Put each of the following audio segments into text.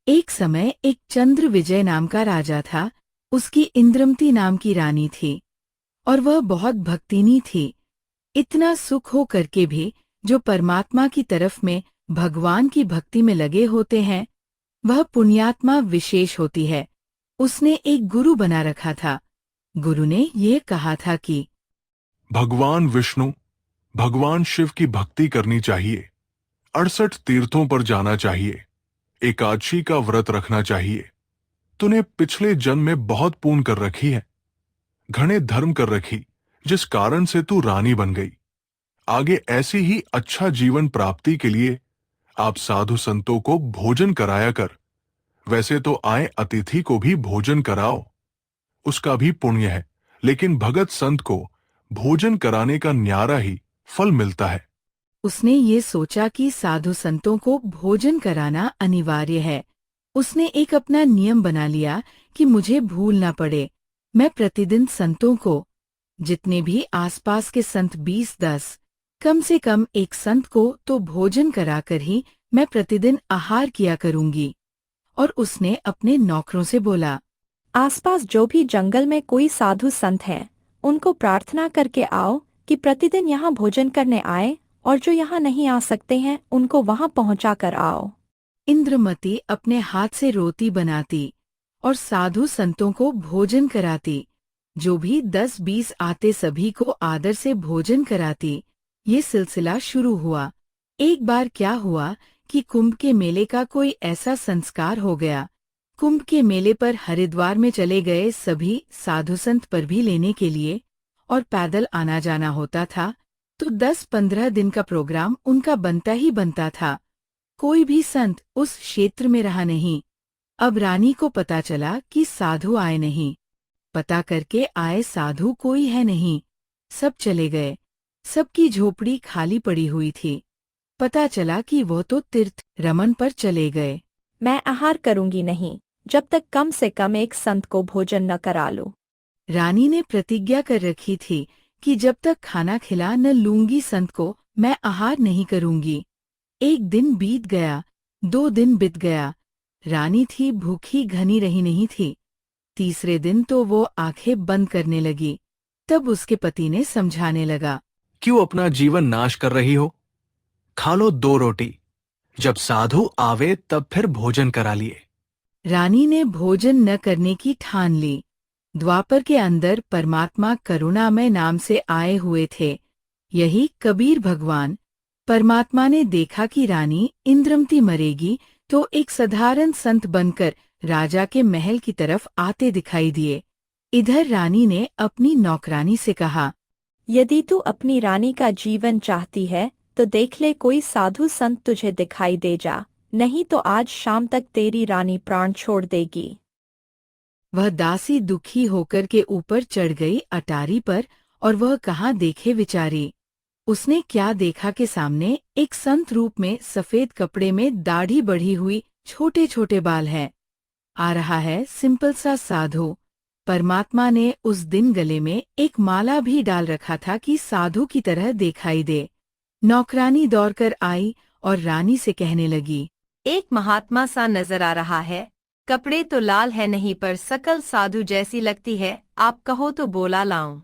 एक समय एक चंद्र विजय नाम का राजा था। उसकी इंद्रमती नाम की रानी थी और वह बहुत भक्तिनी थी। इतना सुख हो करके भी जो परमात्मा की तरफ में भगवान की भक्ति में लगे होते हैं वह पुण्यात्मा विशेष होती है। उसने एक गुरु बना रखा था। गुरु ने ये कहा था कि भगवान विष्णु, भगवान शिव की भक्ति करनी चाहिए, 68 तीर्थों पर जाना चाहिए, एकादशी का व्रत रखना चाहिए। तूने पिछले जन्म में बहुत पुण्य कर रखी है, घने धर्म कर रखी, जिस कारण से तू रानी बन गई। आगे ऐसी ही अच्छा जीवन प्राप्ति के लिए आप साधु संतों को भोजन कराया कर। वैसे तो आए अतिथि को भी भोजन कराओ, उसका भी पुण्य है, लेकिन भगत संत को भोजन कराने का न्यारा ही फल मिलता है। उसने ये सोचा कि साधु संतों को भोजन कराना अनिवार्य है। उसने एक अपना नियम बना लिया कि मुझे भूल ना पड़े। मैं प्रतिदिन संतों को, जितने भी आसपास के संत 20-10, कम से कम एक संत को तो भोजन कराकर ही मैं प्रतिदिन आहार किया करूंगी। और उसने अपने नौकरों से बोला, आसपास जो भी जंगल में कोई साधु संत हैं, उनको प्रार्थना करके आओ कि प्रतिदिन यहाँ भोजन करने आए, और जो यहाँ नहीं आ सकते हैं उनको वहाँ पहुँचा कर आओ। इंद्रमती अपने हाथ से रोटी बनाती और साधु संतों को भोजन कराती। जो भी 10-20 आते सभी को आदर से भोजन कराती। ये सिलसिला शुरू हुआ। एक बार क्या हुआ कि कुंभ के मेले का कोई ऐसा संस्कार हो गया। कुंभ के मेले पर हरिद्वार में चले गए सभी साधु संत पर भी लेने के लिए और पैदल आना जाना होता था, तो 10-15 दिन का प्रोग्राम उनका बनता ही बनता था। कोई भी संत उस क्षेत्र में रहा नहीं। अब रानी को पता चला कि साधु आए नहीं। पता करके आए साधु कोई है नहीं, सब चले गए। सबकी झोपड़ी खाली पड़ी हुई थी। पता चला कि वो तो तीर्थ रमन पर चले गए। मैं आहार करूंगी नहीं जब तक कम से कम एक संत को भोजन न करा लूं। रानी ने प्रतिज्ञा कर रखी थी कि जब तक खाना खिला न लूंगी संत को मैं आहार नहीं करूंगी। एक दिन बीत गया, 2 दिन बीत गया। रानी थी भूखी घनी रही नहीं थी। तीसरे दिन तो वो आंखें बंद करने लगी। तब उसके पति ने समझाने लगा, क्यों अपना जीवन नाश कर रही हो? खा लो 2 रोटी, जब साधु आवे तब फिर भोजन करा लिए। रानी ने भोजन न करने की ठान ली। द्वापर के अंदर परमात्मा करुणामय नाम से आए हुए थे, यही कबीर भगवान। परमात्मा ने देखा कि रानी इंद्रमती मरेगी तो एक साधारण संत बनकर राजा के महल की तरफ आते दिखाई दिए। इधर रानी ने अपनी नौकरानी से कहा, यदि तू अपनी रानी का जीवन चाहती है तो देख ले कोई साधु संत तुझे दिखाई दे जा, नहीं तो आज शाम तक तेरी रानी प्राण छोड़ देगी। वह दासी दुखी होकर के ऊपर चढ़ गई अटारी पर और वह कहाँ देखे विचारी। उसने क्या देखा कि सामने एक संत रूप में सफेद कपड़े में दाढ़ी बढ़ी हुई छोटे छोटे बाल है। आ रहा है सिंपल सा साधु। परमात्मा ने उस दिन गले में एक माला भी डाल रखा था कि साधु की तरह दिखाई दे। नौकरानी दौड़कर आई और रानी से कहने लगी, एक महात्मा सा नजर आ रहा है। कपड़े तो लाल है नहीं पर शकल साधु जैसी लगती है, आप कहो तो बोला लाऊं।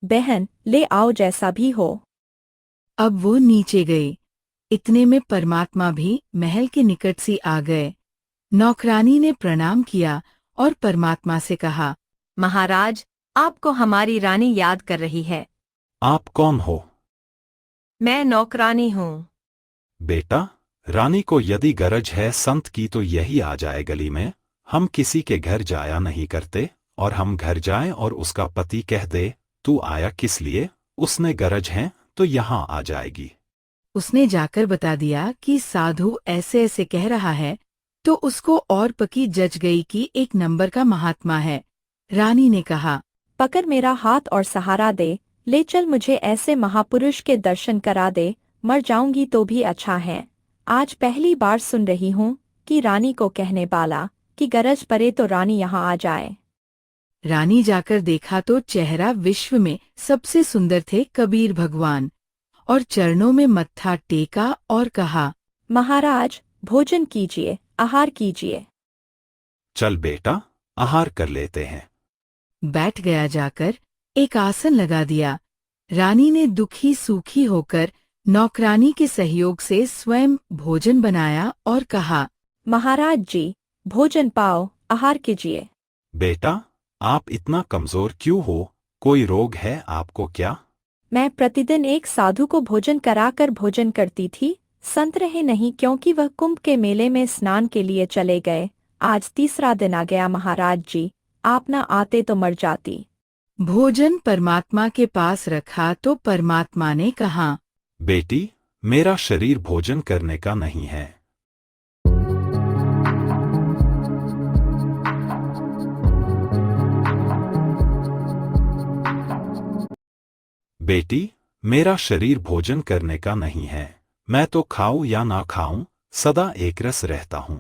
बहन ले आओ जैसा भी हो। अब वो नीचे गई। इतने में परमात्मा भी महल के निकट से आ गए। नौकरानी ने प्रणाम किया और परमात्मा से कहा, महाराज, आपको हमारी रानी याद कर रही है। आप कौन हो? मैं नौकरानी हूँ। बेटा, रानी को यदि गरज है संत की तो यही आ जाए गली में। हम किसी के घर जाया नहीं करते, और हम घर जाएं और उसका पति कह दे तू आया किस लिए, उसने गरज है तो यहाँ आ जाएगी। उसने जाकर बता दिया कि साधु ऐसे ऐसे कह रहा है, तो उसको और पकी जच गई कि एक नंबर का महात्मा है। रानी ने कहा, पकड़ मेरा हाथ और सहारा दे, ले चल मुझे ऐसे महापुरुष के दर्शन करा दे, मर जाऊंगी तो भी अच्छा है। आज पहली बार सुन रही हूँ कि रानी को कहने वाला कि गरज पड़े तो रानी यहाँ आ जाए। रानी जाकर देखा तो चेहरा विश्व में सबसे सुंदर थे कबीर भगवान, और चरणों में मत्था टेका और कहा, महाराज भोजन कीजिए, आहार कीजिए। चल बेटा, आहार कर लेते हैं। बैठ गया जाकर, एक आसन लगा दिया। रानी ने दुखी सूखी होकर नौकरानी के सहयोग से स्वयं भोजन बनाया और कहा, महाराज जी, भोजन पाओ, आहार कीजिए। बेटा, आप इतना कमजोर क्यों हो? कोई रोग है आपको क्या? मैं प्रतिदिन एक साधु को भोजन कराकर भोजन करती थी। संत रहे नहीं क्योंकि वह कुंभ के मेले में स्नान के लिए चले गए। आज तीसरा दिन आ गया महाराज जी, आप न आते तो मर जाती। भोजन परमात्मा के पास रखा तो परमात्मा ने कहा, बेटी, मेरा शरीर भोजन करने का नहीं है। बेटी, मेरा शरीर भोजन करने का नहीं है। मैं तो खाऊं या ना खाऊं, सदा एकरस रहता हूं।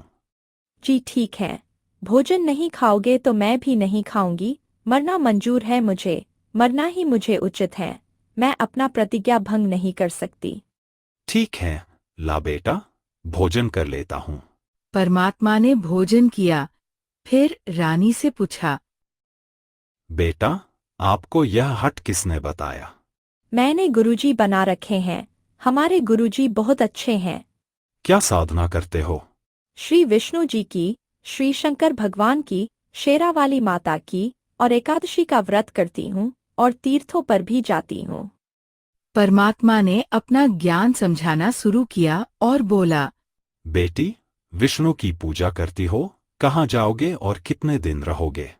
जी ठीक है, भोजन नहीं खाओगे तो मैं भी नहीं खाऊंगी। मरना मंजूर है मुझे, मरना ही मुझे उचित है। मैं अपना प्रतिज्ञा भंग नहीं कर सकती। ठीक है, ला बेटा, भोजन कर लेता हूं। परमात्मा ने भोजन किया। फिर रानी से पूछा, बेटा, आपको यह हट किसने बताया? मैंने गुरुजी बना रखे हैं। हमारे गुरुजी बहुत अच्छे हैं। क्या साधना करते हो? श्री विष्णु जी की, श्री शंकर भगवान की, शेरावाली माता की और एकादशी का व्रत करती हूँ और तीर्थों पर भी जाती हूँ। परमात्मा ने अपना ज्ञान समझाना शुरू किया और बोला, बेटी, विष्णु की पूजा करती हो? कहाँ जाओगे और कितने दिन रहोगे?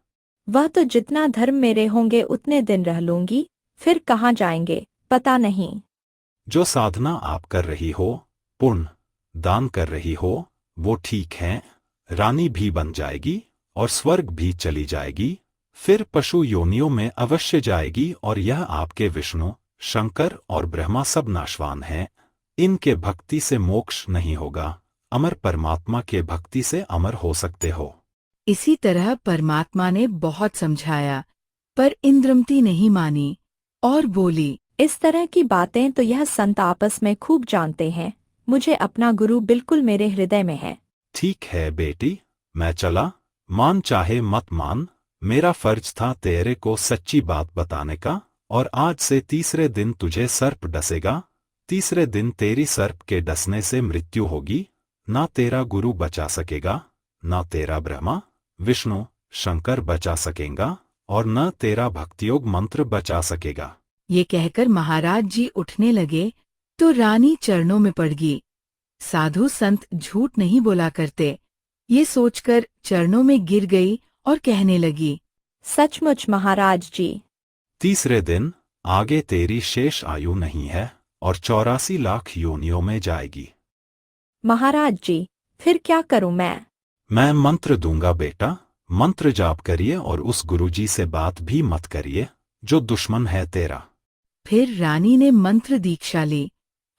वह तो जितना धर्म मेरे होंगे उतने दिन रह लूंगी, फिर कहाँ जाएंगे पता नहीं। जो साधना आप कर रही हो, पुण्य दान कर रही हो, वो ठीक है। रानी भी बन जाएगी और स्वर्ग भी चली जाएगी, फिर पशु योनियों में अवश्य जाएगी। और यह आपके विष्णु, शंकर और ब्रह्मा सब नाशवान हैं। इनके भक्ति से मोक्ष नहीं होगा, अमर परमात्मा के भक्ति से अमर हो सकते हो। इसी तरह परमात्मा ने बहुत समझाया, पर इंद्रमती नहीं मानी और बोली, इस तरह की बातें तो यह संत आपस में खूब जानते हैं। मुझे अपना गुरु बिल्कुल मेरे हृदय में है। ठीक है बेटी, मैं चला। मान चाहे मत मान, मेरा फर्ज था तेरे को सच्ची बात बताने का। और आज से तीसरे दिन तुझे सर्प डसेगा। तीसरे दिन तेरी सर्प के डसने से मृत्यु होगी। ना तेरा गुरु बचा सकेगा, ना तेरा ब्रह्मा विष्णु शंकर बचा सकेगा, और न तेरा भक्तियोग मंत्र बचा सकेगा। ये कहकर महाराज जी उठने लगे तो रानी चरणों में पड़ गई। साधु संत झूठ नहीं बोला करते, ये सोचकर चरणों में गिर गई और कहने लगी, सचमुच महाराज जी। तीसरे दिन आगे तेरी शेष आयु नहीं है और 84 लाख योनियों में जाएगी। महाराज जी, फिर क्या करूं मैं? मैं मंत्र दूंगा बेटा, मंत्र जाप करिए और उस गुरुजी से बात भी मत करिए जो दुश्मन है तेरा। फिर रानी ने मंत्र दीक्षा ली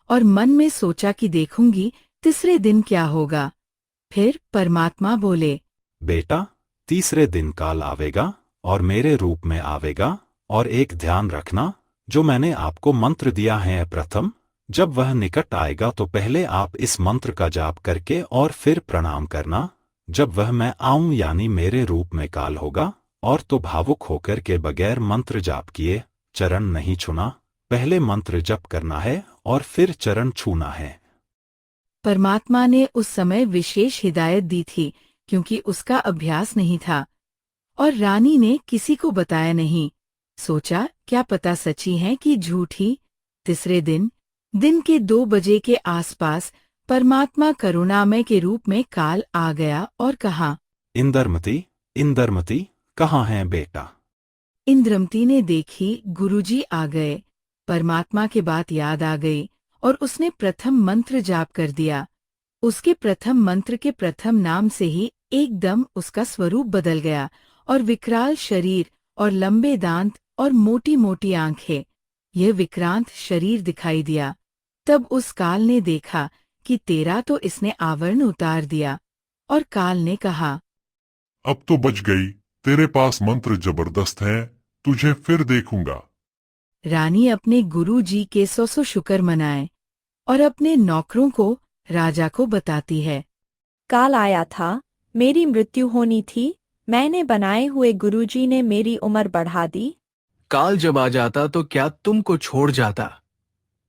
और मन में सोचा कि देखूंगी तीसरे दिन क्या होगा। फिर परमात्मा बोले, बेटा, तीसरे दिन काल आवेगा और मेरे रूप में आवेगा। और एक ध्यान रखना, जो मैंने आपको मंत्र दिया है प्रथम, जब वह निकट आएगा तो पहले आप इस मंत्र का जाप करके और फिर प्रणाम करना। जब वह मैं आऊं यानी मेरे रूप में काल होगा, और तो भावुक होकर के बगैर मंत्र जाप किए चरण नहीं छूना। पहले मंत्र जप करना है और फिर चरण छूना है। परमात्मा ने उस समय विशेष हिदायत दी थी क्योंकि उसका अभ्यास नहीं था और रानी ने किसी को बताया नहीं। सोचा क्या पता सच्ची है कि झूठी। तीसरे दिन के 2 बजे के आसपास परमात्मा करुणामय के रूप में काल आ गया और कहा, इंद्रमती, इंद्रमती, कहाँ है बेटा? इंद्रमती ने देखी गुरुजी आ गए। परमात्मा की बात याद आ गई और उसने प्रथम मंत्र जाप कर दिया। उसके प्रथम मंत्र के प्रथम नाम से ही एकदम उसका स्वरूप बदल गया और विकराल शरीर और लंबे दांत और मोटी मोटी आंखें, यह विक्रांत शरीर दिखाई दिया। तब उस काल ने देखा कि तेरा तो इसने आवरण उतार दिया, और काल ने कहा, अब तो बच गई, तेरे पास मंत्र जबरदस्त है, तुझे फिर देखूंगा। रानी अपने गुरु जी के 100 शुक्र मनाए और अपने नौकरों को राजा को बताती है। काल आया था, मेरी मृत्यु होनी थी, मैंने बनाए हुए गुरुजी ने मेरी उम्र बढ़ा दी। काल जब आ जाता तो क्या तुमको छोड़ जाता?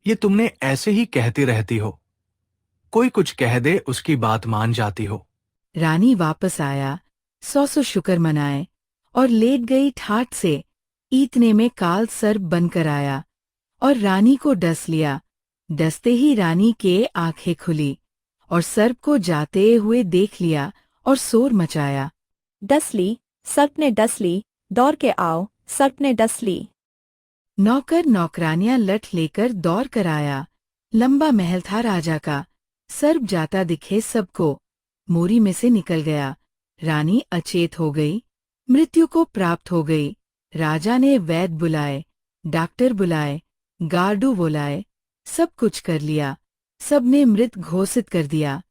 ये तुमने ऐसे ही कहती रहती हो। कोई कुछ कह दे उसकी बात मान जाती हो। रानी वापस आया, 100 शुक्र मनाए और लेट गई ठाट से। इतने में काल सर्प बनकर आया और रानी को डस लिया। डसते ही रानी के आंखें खुली और सर्प को जाते हुए देख लिया और शोर मचाया। डस ली, सर्प ने डस ली, दौड़ के आओ, सर्प ने डस ली। नौकर नौकरानियां लठ लेकर दौड़ कर आया। लंबा महल था राजा का। सर्प जाता दिखे सबको, मोरी में से निकल गया। रानी अचेत हो गई, मृत्यु को प्राप्त हो गई। राजा ने वैद्य बुलाए, डॉक्टर बुलाए, गार्डू बुलाए, सब कुछ कर लिया। सबने मृत घोषित कर दिया।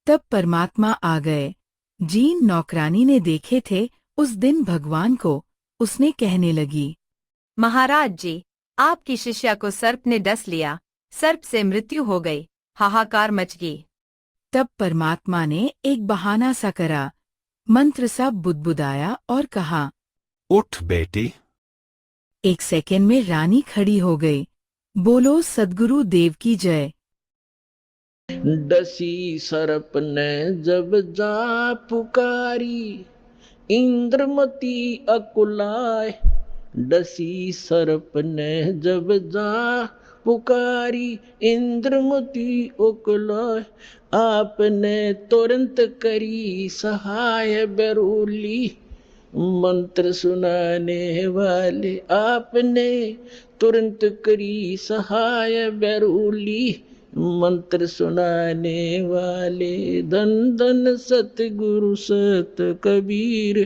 तब परमात्मा आ गए। जीन नौकरानी ने देखे थे उस दिन भगवान को। उसने कहने लगी, महाराज जी, आपकी शिष्या को सर्प ने डस लिया, सर्प से मृत्यु हो गई। हाहाकार मच गई। तब परमात्मा ने एक बहाना सा करा, मंत्र सा बुदबुदाया और कहा, उठ बेटी। एक सेकंड में रानी खड़ी हो गई। बोलो सद्गुरु देव की जय। डसी सर्प ने जब जा पुकारी, इंद्रमती अकुलाय। डसी सर्प ने जब जा पुकारी, इंद्रमती अकुलाय। आपने तुरंत करी सहाय बेरूली, मंत्र सुनाने वाले आपने तुरंत करी सहाय बेरूली, मंत्र सुनाने वाले। धन धन सतगुरु सत कबीर,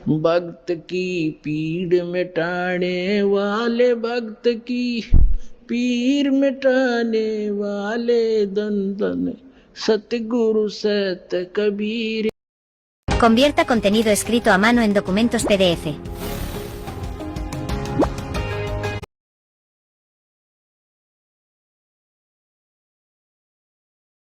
भक्त की पीड़ मिटाने वाले, भक्त की पीर मिटाने वाले। धन धन सतगुरु सत Kabir. Convierta contenido escrito a mano en documentos PDF.